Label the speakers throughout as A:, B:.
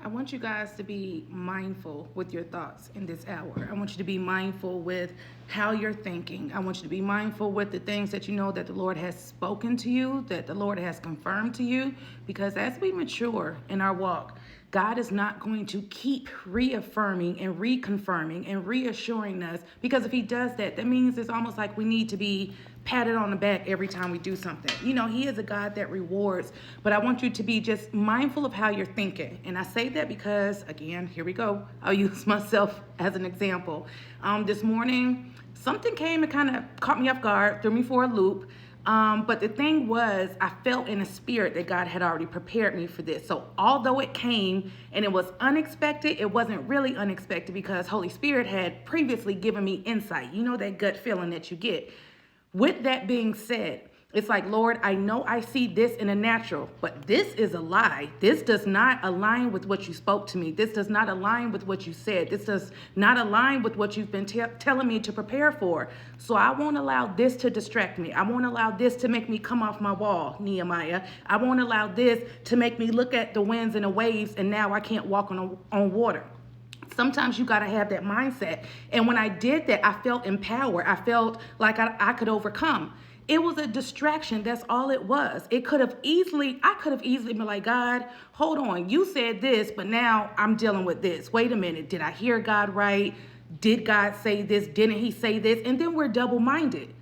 A: I want you guys to be mindful with your thoughts in this hour. I want you to be mindful with how you're thinking. I want you to be mindful with the things that you know that the Lord has spoken to you, that the Lord has confirmed to you. Because as we mature in our walk, God is not going to keep reaffirming and reconfirming and reassuring us, because if He does that, that means it's almost like we need to be patted on the back every time we do something. You know, He is a God that rewards, but I want you to be just mindful of how you're thinking. And I say that because, again, here we go. I'll use myself as an example. This morning, something came and kind of caught me off guard, threw me for a loop. But the thing was, I felt in the spirit that God had already prepared me for this. So although it came and it was unexpected, it wasn't really unexpected because Holy Spirit had previously given me insight. You know, that gut feeling that you get. With that being said, it's like, Lord, I know I see this in the natural, but this is a lie. This does not align with what you spoke to me. This does not align with what you said. This does not align with what you've been telling me to prepare for. So I won't allow this to distract me. I won't allow this to make me come off my wall, Nehemiah. I won't allow this to make me look at the winds and the waves and now I can't walk on water. Sometimes you got to have that mindset. And when I did that, I felt empowered. I felt like I could overcome. It was a distraction. That's all it was. I could have easily been like, God, hold on. You said this, but now I'm dealing with this. Wait a minute. Did I hear God right? Did God say this? Didn't He say this? And then we're double-minded.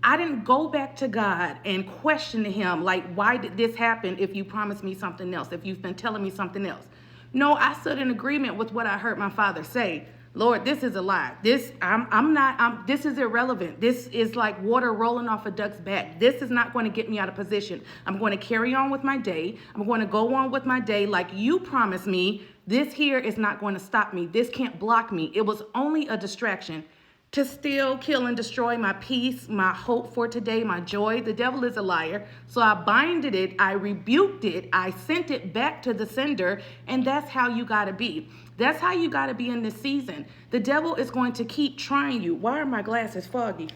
A: I didn't go back to God and question Him, like, why did this happen if you promised me something else, if you've been telling me something else? No, I stood in agreement with what I heard my Father say. Lord, this is a lie. This is irrelevant. This is like water rolling off a duck's back. This is not going to get me out of position. I'm going to carry on with my day. I'm going to go on with my day like you promised me. This here is not going to stop me. This can't block me. It was only a distraction to steal, kill, and destroy my peace, my hope for today, my joy. The devil is a liar. So I binded it, I rebuked it, I sent it back to the sender, and that's how you gotta be. That's how you gotta be in this season. The devil is going to keep trying you. Why are my glasses foggy?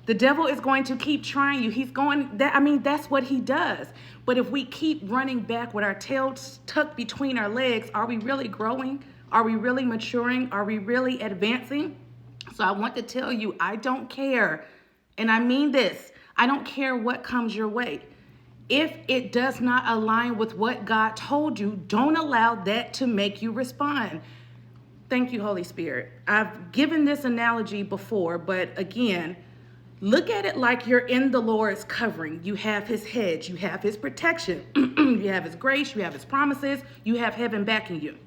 A: The devil is going to keep trying you. That's what he does. But if we keep running back with our tails tucked between our legs, are we really growing? Are we really maturing? Are we really advancing? So I want to tell you, I don't care, and I mean this, I don't care what comes your way. If it does not align with what God told you, don't allow that to make you respond. Thank you, Holy Spirit. I've given this analogy before, but again, look at it like you're in the Lord's covering. You have His hedge, you have His protection, you have His grace, you have His promises, you have heaven backing you.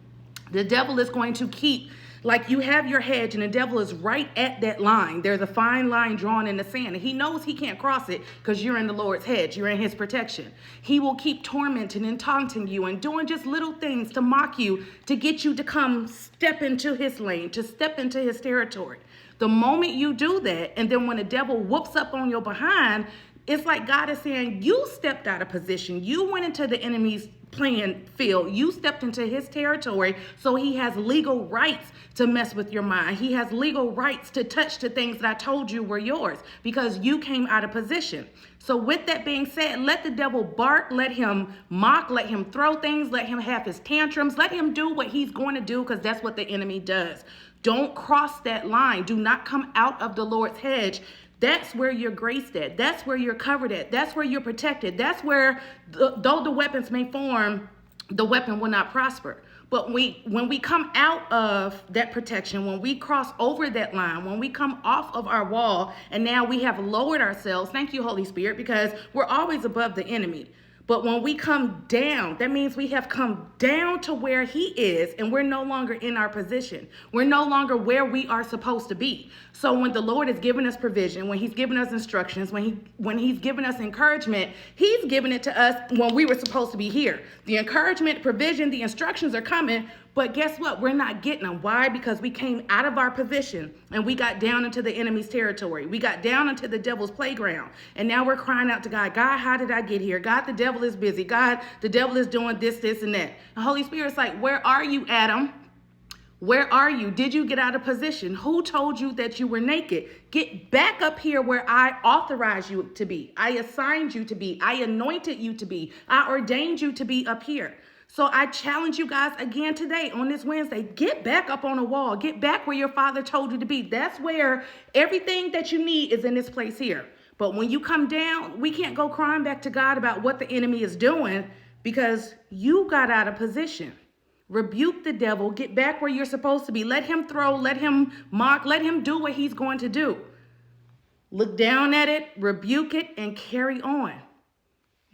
A: The devil is going to keep, like you have your hedge and the devil is right at that line. There's a fine line drawn in the sand and he knows he can't cross it because you're in the Lord's hedge. You're in His protection. He will keep tormenting and taunting you and doing just little things to mock you, to get you to come step into His lane, to step into His territory. The moment you do that, and then when the devil whoops up on your behind, it's like God is saying, you stepped out of position. You went into the enemy's playing field. You stepped into his territory. So he has legal rights to mess with your mind. He has legal rights to touch the things that I told you were yours because you came out of position. So with that being said, let the devil bark, let him mock, let him throw things, let him have his tantrums, let him do what he's going to do because that's what the enemy does. Don't cross that line. Do not come out of the Lord's hedge. That's where you're graced at. That's where you're covered at. That's where you're protected. That's where, though the weapons may form, the weapon will not prosper. But when we come out of that protection, when we cross over that line, when we come off of our wall, and now we have lowered ourselves, thank you, Holy Spirit, because we're always above the enemy. But when we come down, that means we have come down to where He is, and we're no longer in our position. We're no longer where we are supposed to be. So when the Lord is giving us provision, when He's giving us instructions, when He's giving us encouragement, He's giving it to us when we were supposed to be here. The encouragement, provision, the instructions are coming, but guess what? We're not getting them. Why? Because we came out of our position and we got down into the enemy's territory. We got down into the devil's playground. And now we're crying out to God, God, how did I get here? God, the devil is busy. God, the devil is doing this, this, and that. The Holy Spirit's like, where are you, Adam? Where are you? Did you get out of position? Who told you that you were naked? Get back up here where I authorized you to be. I assigned you to be. I anointed you to be. I ordained you to be up here. So I challenge you guys again today on this Wednesday, get back up on the wall. Get back where your Father told you to be. That's where everything that you need is in this place here. But when you come down, we can't go crying back to God about what the enemy is doing because you got out of position. Rebuke the devil. Get back where you're supposed to be. Let him throw, let him mock, let him do what he's going to do. Look down at it, rebuke it, and carry on.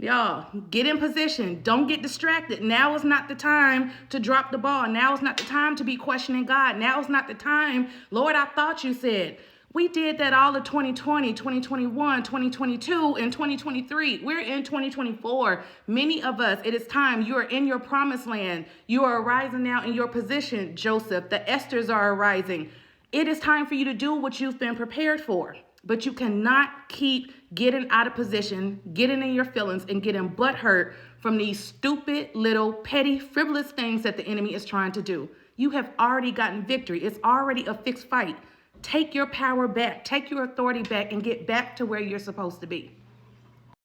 A: Y'all, get in position. Don't get distracted. Now is not the time to drop the ball. Now is not the time to be questioning God. Now is not the time. Lord, I thought you said. We did that all of 2020, 2021, 2022, and 2023. We're in 2024. Many of us, it is time. You are in your promised land. You are arising now in your position, Joseph. The Esthers are arising. It is time for you to do what you've been prepared for. But you cannot keep getting out of position, getting in your feelings, and getting butthurt from these stupid, little, petty, frivolous things that the enemy is trying to do. You have already gotten victory. It's already a fixed fight. Take your power back. Take your authority back and get back to where you're supposed to be.